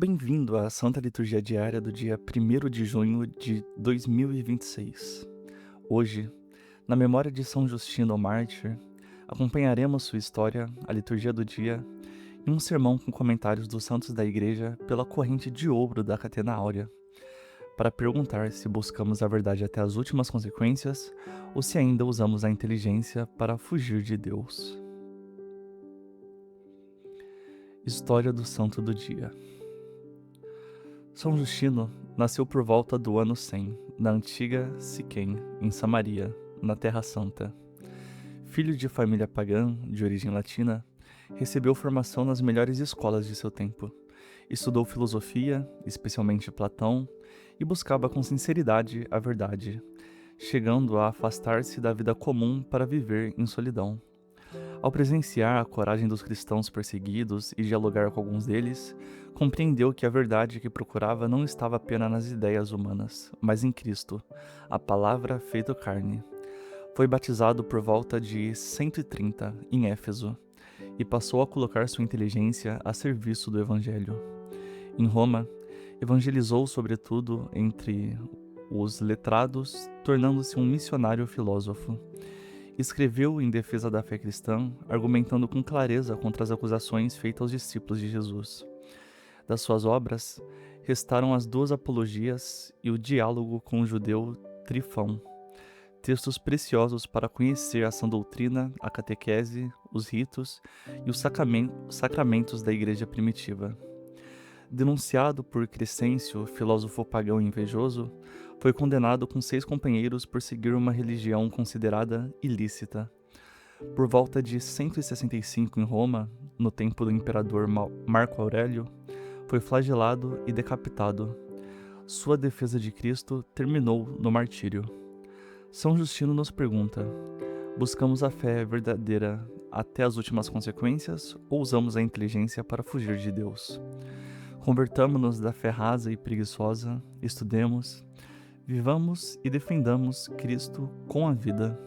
Bem-vindo à Santa Liturgia Diária do dia 1º de junho de 2026. Hoje, na memória de São Justino Mártir, acompanharemos sua história, a liturgia do dia e um sermão com comentários dos santos da Igreja pela corrente de ouro da Catena Áurea, para perguntar se buscamos a verdade até as últimas consequências ou se ainda usamos a inteligência para fugir de Deus. História do Santo do Dia. São Justino nasceu por volta do ano 100, na antiga Siquém, em Samaria, na Terra Santa. Filho de família pagã, de origem latina, recebeu formação nas melhores escolas de seu tempo. Estudou filosofia, especialmente Platão, e buscava com sinceridade a verdade, chegando a afastar-se da vida comum para viver em solidão. Ao presenciar a coragem dos cristãos perseguidos e dialogar com alguns deles, compreendeu que a verdade que procurava não estava apenas nas ideias humanas, mas em Cristo, a palavra feito carne. Foi batizado por volta de 130, em Éfeso, e passou a colocar sua inteligência a serviço do Evangelho. Em Roma, evangelizou sobretudo entre os letrados, tornando-se um missionário filósofo. Escreveu em defesa da fé cristã, argumentando com clareza contra as acusações feitas aos discípulos de Jesus. Das suas obras, restaram as duas apologias e o diálogo com o judeu Trifão, textos preciosos para conhecer a sã doutrina, a catequese, os ritos e os sacramentos da igreja primitiva. Denunciado por Crescêncio, filósofo pagão invejoso, foi condenado com 6 companheiros por seguir uma religião considerada ilícita. Por volta de 165 em Roma, no tempo do imperador Marco Aurélio, foi flagelado e decapitado. Sua defesa de Cristo terminou no martírio. São Justino nos pergunta: buscamos a fé verdadeira até as últimas consequências ou usamos a inteligência para fugir de Deus? Convertamo-nos da fé rasa e preguiçosa, estudemos, vivamos e defendamos Cristo com a vida.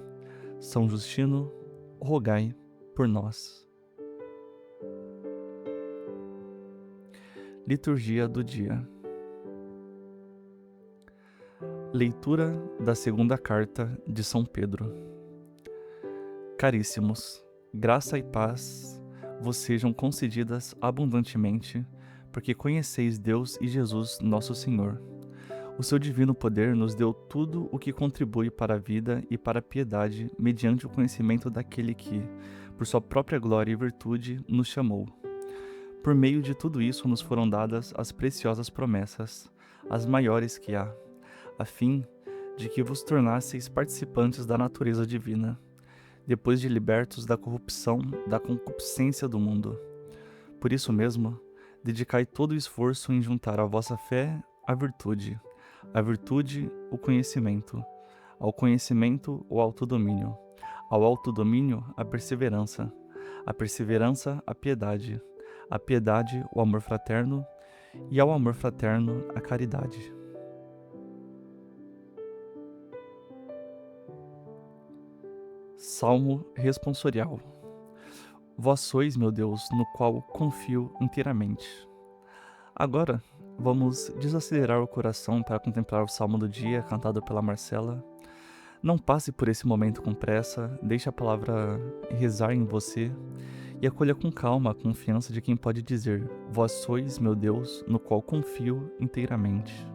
São Justino, rogai por nós. Liturgia do dia. Leitura da segunda carta de São Pedro. Caríssimos, graça e paz vos sejam concedidas abundantemente, porque conheceis Deus e Jesus nosso Senhor. O seu divino poder nos deu tudo o que contribui para a vida e para a piedade, mediante o conhecimento daquele que, por sua própria glória e virtude, nos chamou. Por meio de tudo isso nos foram dadas as preciosas promessas, as maiores que há, a fim de que vos tornasseis participantes da natureza divina, depois de libertos da corrupção, da concupiscência do mundo. Por isso mesmo, dedicai todo o esforço em juntar à vossa fé a virtude, o conhecimento, ao conhecimento, o autodomínio, ao autodomínio, a perseverança, a piedade, o amor fraterno, e ao amor fraterno, a caridade. Salmo responsorial. Vós sois, meu Deus, no qual confio inteiramente. Agora, vamos desacelerar o coração para contemplar o Salmo do dia, cantado pela Marcela. Não passe por esse momento com pressa, deixe a palavra rezar em você e acolha com calma a confiança de quem pode dizer: Vós sois, meu Deus, no qual confio inteiramente.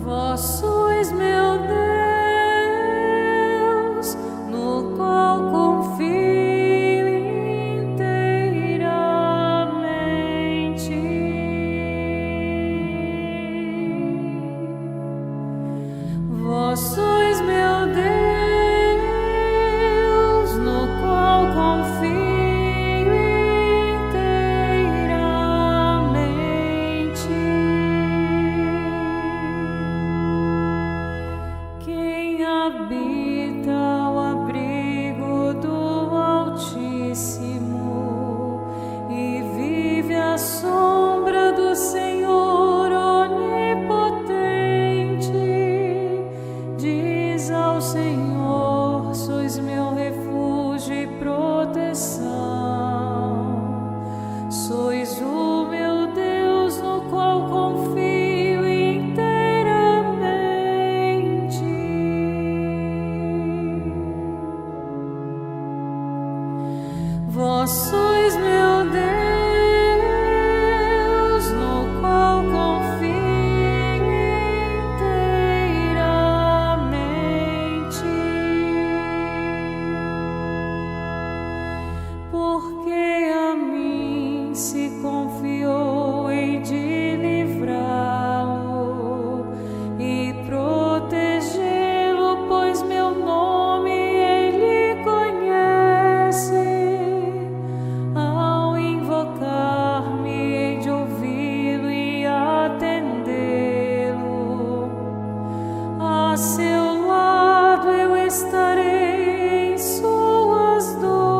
Vós sois meu Deus, no qual confio inteiramente. Vós sois meu Deus, no qual confio inteiramente, porque a mim se confiou, hei de livrá-lo e protegê-lo, pois meu nome ele conhece. Ao invocar-me, hei de ouvi-lo e atendê-lo. A seu lado eu estarei em suas dores.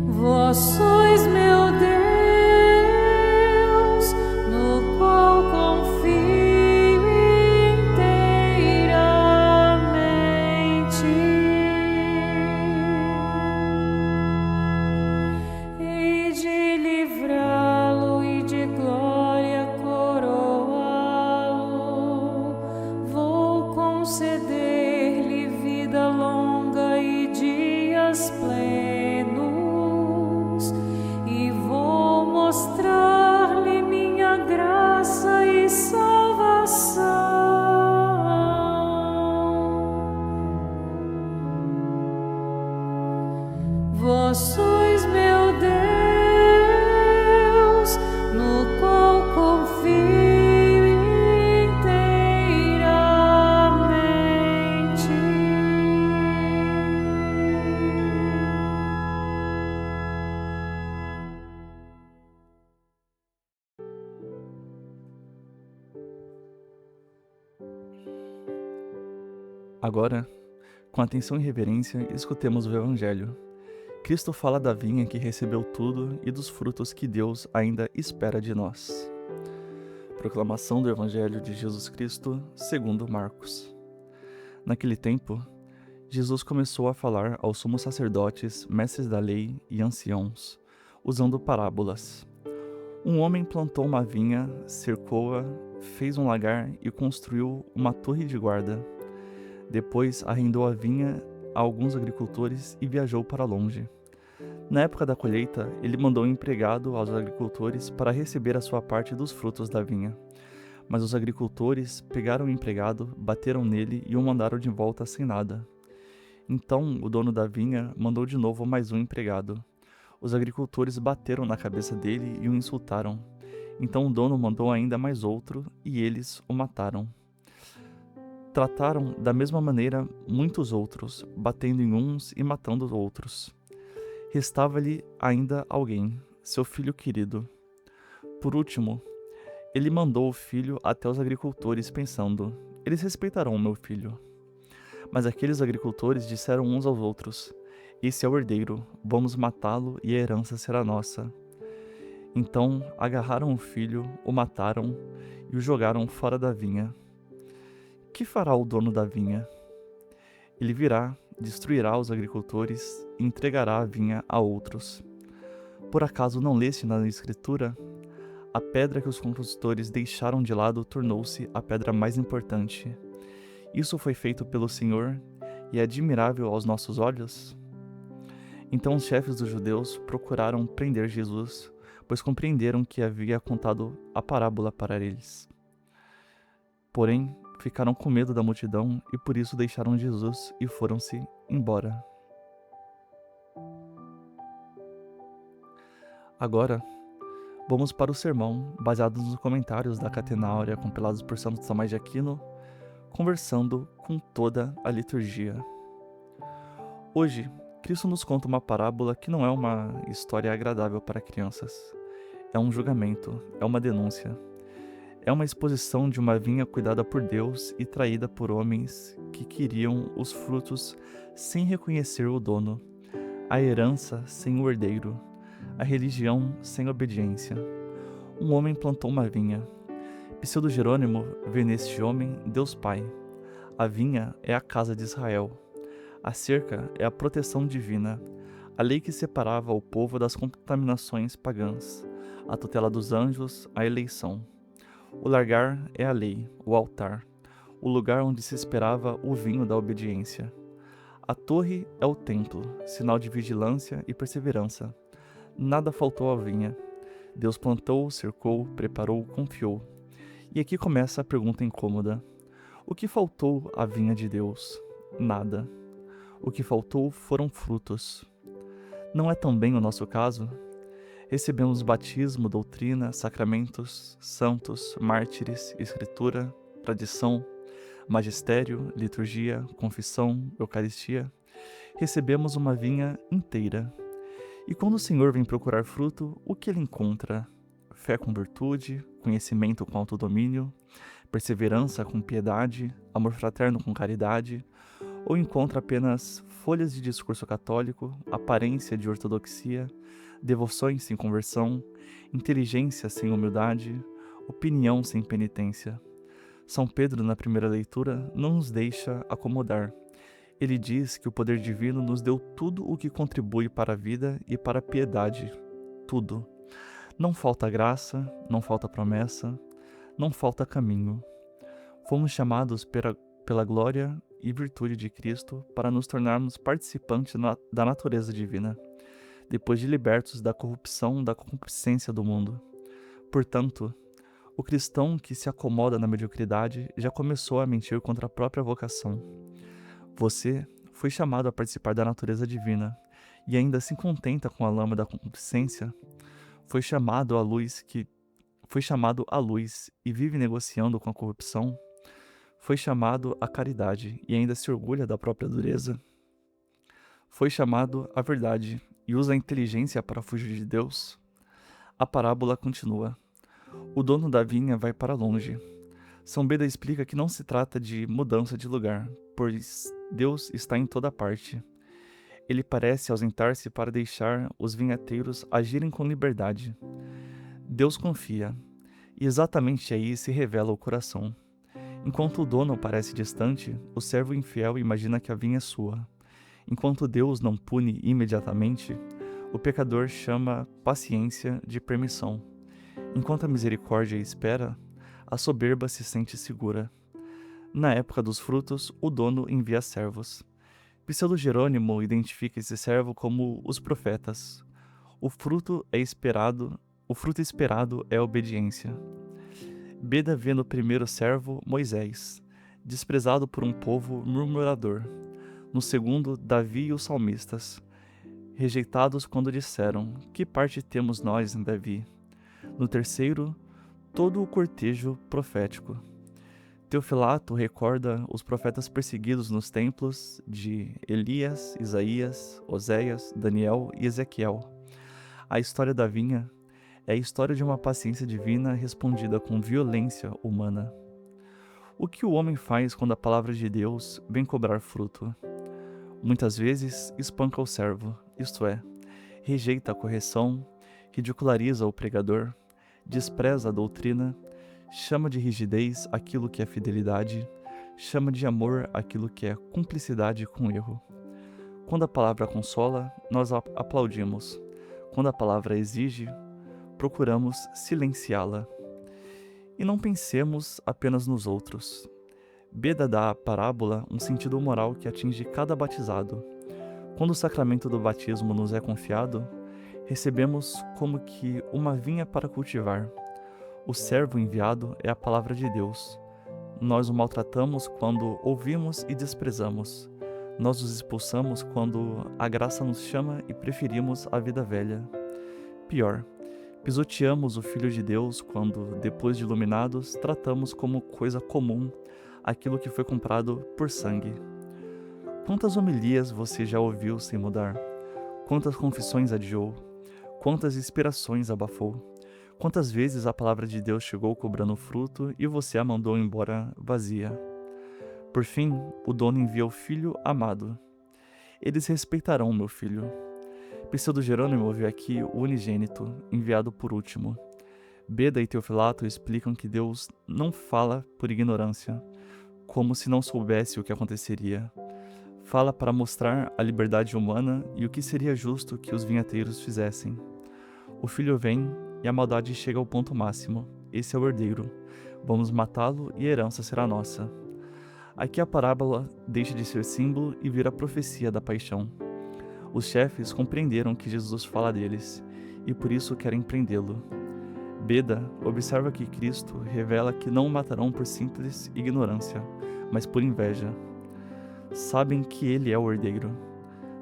Vós sois meu Deus, no qual confio inteiramente. Hei de livrá-lo e de glória coroá-lo. Vou conceder-lhe vida longa e dias plenos, e vou mostrar-lhe minha graça e salvação. Vós sois meu Deus, no qual confio inteiramente. Agora, com atenção e reverência, escutemos o Evangelho. Cristo fala da vinha que recebeu tudo e dos frutos que Deus ainda espera de nós. Proclamação do Evangelho de Jesus Cristo, segundo Marcos. Naquele tempo, Jesus começou a falar aos sumos sacerdotes, mestres da lei e anciãos, usando parábolas. Um homem plantou uma vinha, cercou-a, fez um lagar e construiu uma torre de guarda. Depois arrendou a vinha a alguns agricultores e viajou para longe. Na época da colheita, ele mandou um empregado aos agricultores para receber a sua parte dos frutos da vinha. Mas os agricultores pegaram o empregado, bateram nele e o mandaram de volta sem nada. Então o dono da vinha mandou de novo mais um empregado. Os agricultores bateram na cabeça dele e o insultaram. Então o dono mandou ainda mais outro e eles o mataram. Trataram da mesma maneira muitos outros, batendo em uns e matando outros. Restava-lhe ainda alguém, seu filho querido. Por último, ele mandou o filho até os agricultores, pensando: eles respeitarão o meu filho. Mas aqueles agricultores disseram uns aos outros: esse é o herdeiro, vamos matá-lo e a herança será nossa. Então agarraram o filho, o mataram e o jogaram fora da vinha. Que fará o dono da vinha? Ele virá, destruirá os agricultores e entregará a vinha a outros. Por acaso não leste na Escritura? A pedra que os construtores deixaram de lado tornou-se a pedra mais importante. Isso foi feito pelo Senhor e é admirável aos nossos olhos? Então os chefes dos judeus procuraram prender Jesus, pois compreenderam que havia contado a parábola para eles. Porém, ficaram com medo da multidão e por isso deixaram Jesus e foram-se embora. Agora, vamos para o sermão, baseado nos comentários da Catena Áurea compilados por Santo Tomás de Aquino, conversando com toda a liturgia. Hoje, Cristo nos conta uma parábola que não é uma história agradável para crianças. É um julgamento, é uma denúncia. É uma exposição de uma vinha cuidada por Deus e traída por homens que queriam os frutos sem reconhecer o dono, a herança sem o herdeiro, a religião sem obediência. Um homem plantou uma vinha. Pseudo Jerônimo vê neste homem Deus Pai. A vinha é a casa de Israel. A cerca é a proteção divina, a lei que separava o povo das contaminações pagãs, a tutela dos anjos, a eleição. O lagar é a lei, o altar. o lugar onde se esperava o vinho da obediência. A torre é o templo, sinal de vigilância e perseverança. Nada faltou à vinha. Deus plantou, cercou, preparou, confiou. E aqui começa a pergunta incômoda. O que faltou à vinha de Deus? Nada. O que faltou foram frutos. Não é também o nosso caso? Recebemos batismo, doutrina, sacramentos, santos, mártires, escritura, tradição, magistério, liturgia, confissão, eucaristia. Recebemos uma vinha inteira. E quando o Senhor vem procurar fruto, o que ele encontra? Fé com virtude, conhecimento com autodomínio, perseverança com piedade, amor fraterno com caridade, ou encontra apenas folhas de discurso católico, aparência de ortodoxia, devoções sem conversão, inteligência sem humildade, opinião sem penitência? São Pedro, na primeira leitura, não nos deixa acomodar. Ele diz que o poder divino nos deu tudo o que contribui para a vida e para a piedade. Tudo. Não falta graça, não falta promessa, não falta caminho. Fomos chamados pela glória e virtude de Cristo para nos tornarmos participantes da natureza divina, depois de libertos da corrupção, da concupiscência do mundo. Portanto, o cristão que se acomoda na mediocridade já começou a mentir contra a própria vocação. Você foi chamado a participar da natureza divina e ainda se contenta com a lama da concupiscência? Foi chamado à luz e vive negociando com a corrupção? Foi chamado à caridade e ainda se orgulha da própria dureza? Foi chamado à verdade e usa a inteligência para fugir de Deus? A parábola continua. O dono da vinha vai para longe. São Beda explica que não se trata de mudança de lugar, pois Deus está em toda parte. Ele parece ausentar-se para deixar os vinhateiros agirem com liberdade. Deus confia, e exatamente aí se revela o coração. Enquanto o dono parece distante, o servo infiel imagina que a vinha é sua. Enquanto Deus não pune imediatamente, o pecador chama paciência de permissão. Enquanto a misericórdia espera, a soberba se sente segura. Na época dos frutos, o dono envia servos. Pseudo Jerônimo identifica esse servo como os profetas. O fruto esperado é a obediência. Beda vê no primeiro servo Moisés, desprezado por um povo murmurador. No segundo, Davi e os salmistas, rejeitados quando disseram: que parte temos nós em Davi? No terceiro, todo o cortejo profético. Teofilato recorda os profetas perseguidos nos templos de Elias, Isaías, Oséias, Daniel e Ezequiel. A história da vinha é a história de uma paciência divina respondida com violência humana. O que o homem faz quando a palavra de Deus vem cobrar fruto? Muitas vezes espanca o servo, isto é, rejeita a correção, ridiculariza o pregador, despreza a doutrina, chama de rigidez aquilo que é fidelidade, chama de amor aquilo que é cumplicidade com o erro. Quando a palavra consola, nós aplaudimos. Quando a palavra exige, procuramos silenciá-la. E não pensemos apenas nos outros. Beda dá à parábola um sentido moral que atinge cada batizado. Quando o sacramento do batismo nos é confiado, recebemos como que uma vinha para cultivar. O servo enviado é a palavra de Deus. Nós o maltratamos quando ouvimos e desprezamos. Nós os expulsamos quando a graça nos chama e preferimos a vida velha. Pior, pisoteamos o Filho de Deus quando, depois de iluminados, tratamos como coisa comum aquilo que foi comprado por sangue. Quantas homilias você já ouviu sem mudar? Quantas confissões adiou? Quantas inspirações abafou? Quantas vezes a palavra de Deus chegou cobrando fruto e você a mandou embora vazia? Por fim, o dono envia o filho amado. Eles respeitarão meu filho. Pseudo Jerônimo viu aqui o unigênito, enviado por último. Beda e Teofilato explicam que Deus não fala por ignorância, como se não soubesse o que aconteceria. Fala para mostrar a liberdade humana e o que seria justo que os vinhateiros fizessem. O filho vem e a maldade chega ao ponto máximo. Esse é o herdeiro. Vamos matá-lo e a herança será nossa. Aqui a parábola deixa de ser símbolo e vira profecia da paixão. Os chefes compreenderam que Jesus fala deles e por isso querem prendê-lo. Beda observa que Cristo revela que não o matarão por simples ignorância, mas por inveja. Sabem que ele é o herdeiro.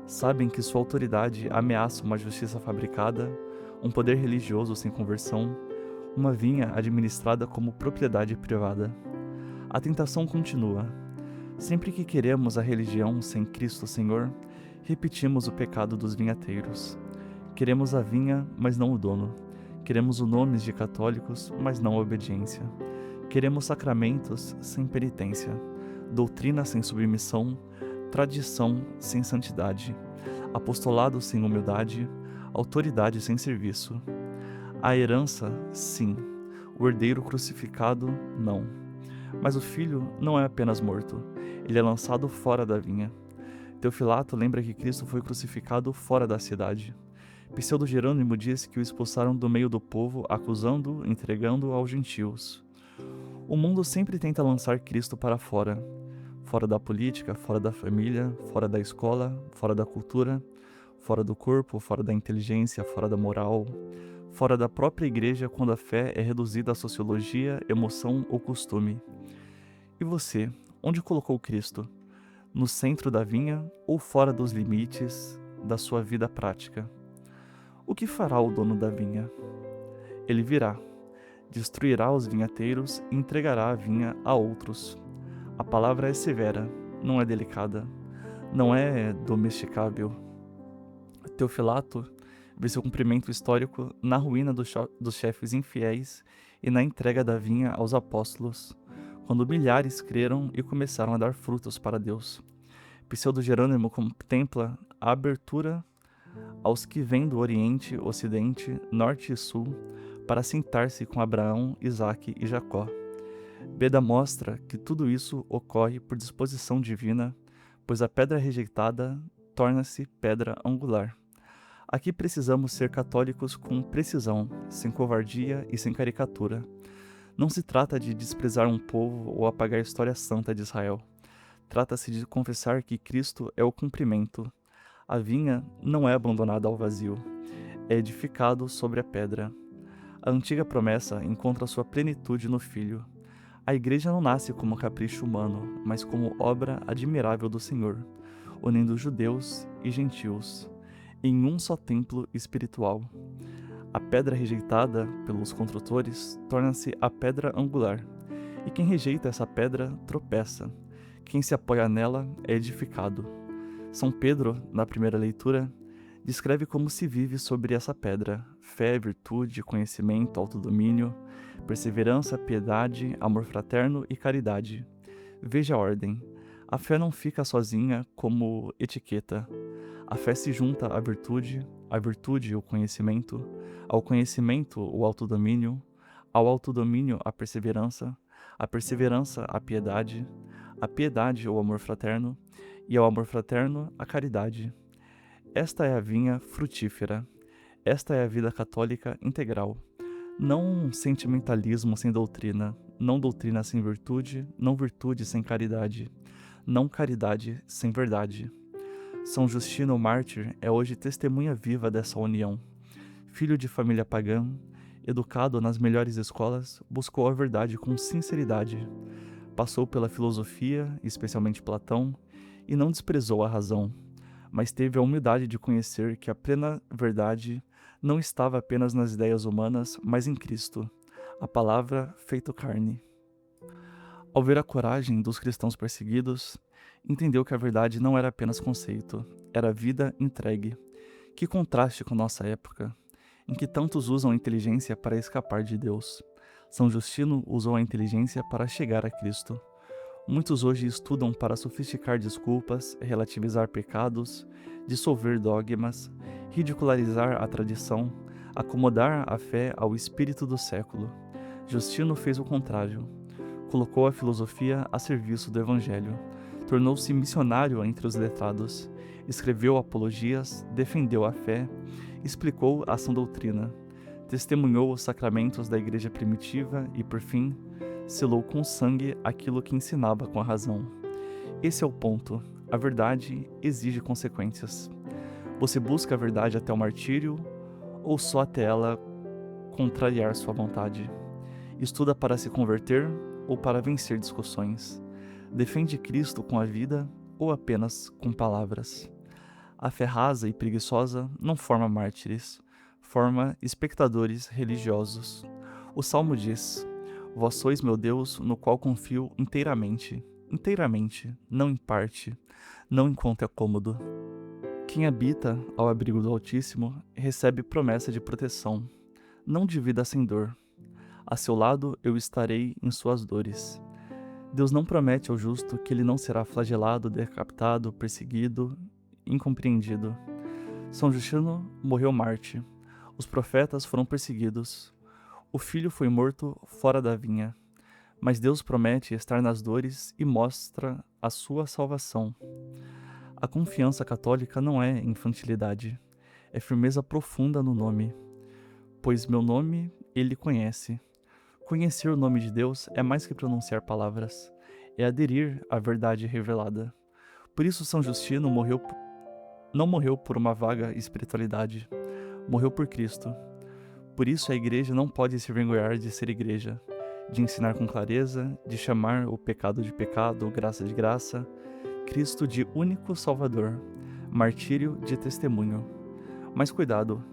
Sabem que sua autoridade ameaça uma justiça fabricada, um poder religioso sem conversão, uma vinha administrada como propriedade privada. A tentação continua. Sempre que queremos a religião sem Cristo Senhor, repetimos o pecado dos vinhateiros. Queremos a vinha, mas não o dono. Queremos os nomes de católicos, mas não a obediência. Queremos sacramentos sem penitência, doutrina sem submissão, tradição sem santidade, apostolado sem humildade, autoridade sem serviço. A herança, sim. O herdeiro crucificado, não. Mas o filho não é apenas morto, ele é lançado fora da vinha. Teofilato lembra que Cristo foi crucificado fora da cidade. Pseudo-Jerônimo diz que o expulsaram do meio do povo, acusando-o, entregando-o aos gentios. O mundo sempre tenta lançar Cristo para fora. Fora da política, fora da família, fora da escola, fora da cultura, fora do corpo, fora da inteligência, fora da moral, fora da própria igreja quando a fé é reduzida à sociologia, emoção ou costume. E você, onde colocou Cristo? No centro da vinha ou fora dos limites da sua vida prática? O que fará o dono da vinha? Ele virá, destruirá os vinhateiros e entregará a vinha a outros. A palavra é severa, não é delicada, não é domesticável. Teofilato vê seu cumprimento histórico na ruína dos chefes infiéis e na entrega da vinha aos apóstolos, quando milhares creram e começaram a dar frutos para Deus. Pseudo-Jerônimo contempla a abertura aos que vêm do Oriente, Ocidente, Norte e Sul, para sentar-se com Abraão, Isaque e Jacó. Beda mostra que tudo isso ocorre por disposição divina, pois a pedra rejeitada torna-se pedra angular. Aqui precisamos ser católicos com precisão, sem covardia e sem caricatura. Não se trata de desprezar um povo ou apagar a história santa de Israel. Trata-se de confessar que Cristo é o cumprimento. A vinha não é abandonada ao vazio, é edificado sobre a pedra. A antiga promessa encontra sua plenitude no Filho. A igreja não nasce como capricho humano, mas como obra admirável do Senhor, unindo judeus e gentios, em um só templo espiritual. A pedra rejeitada pelos construtores torna-se a pedra angular, e quem rejeita essa pedra tropeça. Quem se apoia nela é edificado. São Pedro, na primeira leitura, descreve como se vive sobre essa pedra: fé, virtude, conhecimento, autodomínio, perseverança, piedade, amor fraterno e caridade. Veja a ordem. A fé não fica sozinha como etiqueta. A fé se junta à virtude, o conhecimento, ao conhecimento, o autodomínio, ao autodomínio, a perseverança, a piedade, o amor fraterno, e ao amor fraterno, a caridade. Esta é a vinha frutífera. Esta é a vida católica integral. Não um sentimentalismo sem doutrina, não doutrina sem virtude, não virtude sem caridade, não caridade sem verdade. São Justino, mártir, é hoje testemunha viva dessa união. Filho de família pagã, educado nas melhores escolas, buscou a verdade com sinceridade. Passou pela filosofia, especialmente Platão, e não desprezou a razão, mas teve a humildade de conhecer que a plena verdade não estava apenas nas ideias humanas, mas em Cristo, a palavra feito carne. Ao ver a coragem dos cristãos perseguidos, entendeu que a verdade não era apenas conceito, era vida entregue. Que contraste com nossa época, em que tantos usam a inteligência para escapar de Deus. São Justino usou a inteligência para chegar a Cristo. Muitos hoje estudam para sofisticar desculpas, relativizar pecados, dissolver dogmas, ridicularizar a tradição, acomodar a fé ao espírito do século. Justino fez o contrário. Colocou a filosofia a serviço do Evangelho. Tornou-se missionário entre os letrados. Escreveu apologias, defendeu a fé, explicou a sã doutrina, testemunhou os sacramentos da igreja primitiva e, por fim, selou com sangue aquilo que ensinava com a razão. Esse é o ponto. A verdade exige consequências. Você busca a verdade até o martírio ou só até ela contrariar sua vontade? Estuda para se converter ou para vencer discussões? Defende Cristo com a vida ou apenas com palavras? A fé rasa e preguiçosa não forma mártires, forma espectadores religiosos. O Salmo diz: Vós sois meu Deus, no qual confio inteiramente. Inteiramente, não em parte, não enquanto é cômodo. Quem habita ao abrigo do Altíssimo recebe promessa de proteção, não de vida sem dor. A seu lado eu estarei em suas dores. Deus não promete ao justo que ele não será flagelado, decapitado, perseguido, incompreendido. São Justino morreu mártir. Os profetas foram perseguidos. O filho foi morto fora da vinha. Mas Deus promete estar nas dores e mostra a sua salvação. A confiança católica não é infantilidade, é firmeza profunda no nome. Pois meu nome ele conhece. Conhecer o nome de Deus é mais que pronunciar palavras, é aderir à verdade revelada. Por isso São Justino não morreu por uma vaga espiritualidade, morreu por Cristo. Por isso a igreja não pode se envergonhar de ser igreja, de ensinar com clareza, de chamar o pecado de pecado, graça de graça, Cristo de único Salvador, martírio de testemunho. Mas cuidado,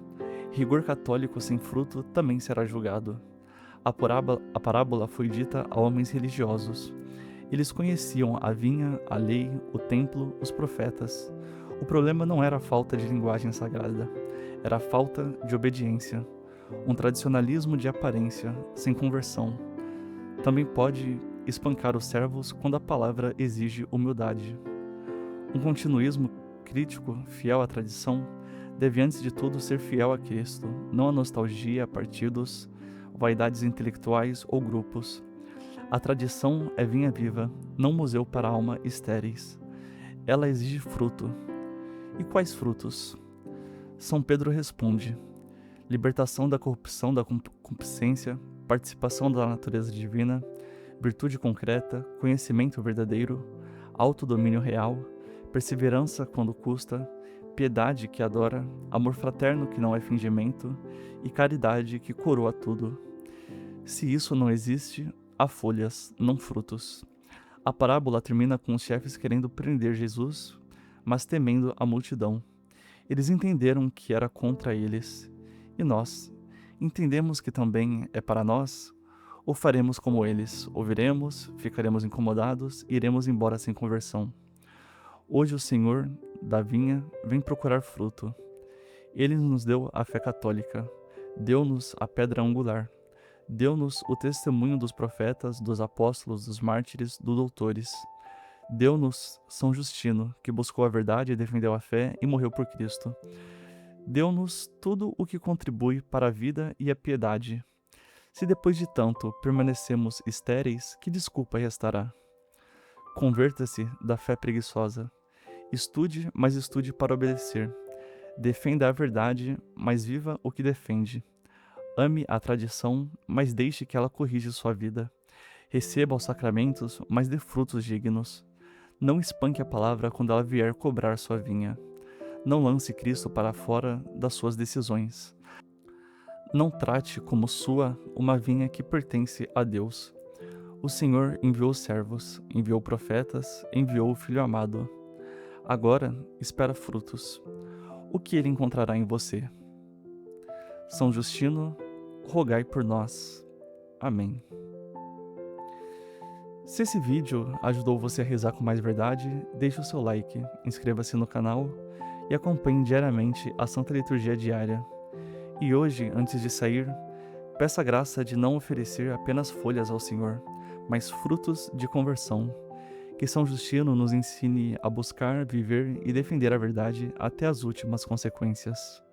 rigor católico sem fruto também será julgado. A parábola foi dita a homens religiosos. Eles conheciam a vinha, a lei, o templo, os profetas. O problema não era a falta de linguagem sagrada, era a falta de obediência, um tradicionalismo de aparência, sem conversão. Também pode espancar os servos quando a palavra exige humildade. Um continuismo crítico, fiel à tradição, deve antes de tudo ser fiel a Cristo, não a nostalgia, a partidos, vaidades intelectuais ou grupos. A tradição é vinha viva, não museu para alma estéreis. Ela exige fruto. E quais frutos? São Pedro responde: libertação da corrupção da concupiscência, participação da natureza divina, virtude concreta, conhecimento verdadeiro, autodomínio real, perseverança quando custa, piedade que adora, amor fraterno que não é fingimento e caridade que coroa tudo. Se isso não existe, há folhas, não frutos. A parábola termina com os chefes querendo prender Jesus, mas temendo a multidão. Eles entenderam que era contra eles. E nós, entendemos que também é para nós? Ou faremos como eles? Ouviremos, ficaremos incomodados e iremos embora sem conversão. Hoje o Senhor da vinha vem procurar fruto. Ele nos deu a fé católica, deu-nos a pedra angular, deu-nos o testemunho dos profetas, dos apóstolos, dos mártires, dos doutores. Deu-nos São Justino, que buscou a verdade, defendeu a fé e morreu por Cristo. Deu-nos tudo o que contribui para a vida e a piedade. Se depois de tanto permanecemos estéreis, que desculpa restará? Converta-se da fé preguiçosa. Estude, mas estude para obedecer. Defenda a verdade, mas viva o que defende. Ame a tradição, mas deixe que ela corrija sua vida. Receba os sacramentos, mas dê frutos dignos. Não espanque a palavra quando ela vier cobrar sua vinha. Não lance Cristo para fora das suas decisões. Não trate como sua uma vinha que pertence a Deus. O Senhor enviou servos, enviou profetas, enviou o Filho amado. Agora espera frutos. O que ele encontrará em você? São Justino, rogai por nós. Amém. Se esse vídeo ajudou você a rezar com mais verdade, deixe o seu like, inscreva-se no canal e acompanhe diariamente a Santa Liturgia Diária. E hoje, antes de sair, peça a graça de não oferecer apenas folhas ao Senhor, mas frutos de conversão. Que São Justino nos ensine a buscar, viver e defender a verdade até as últimas consequências.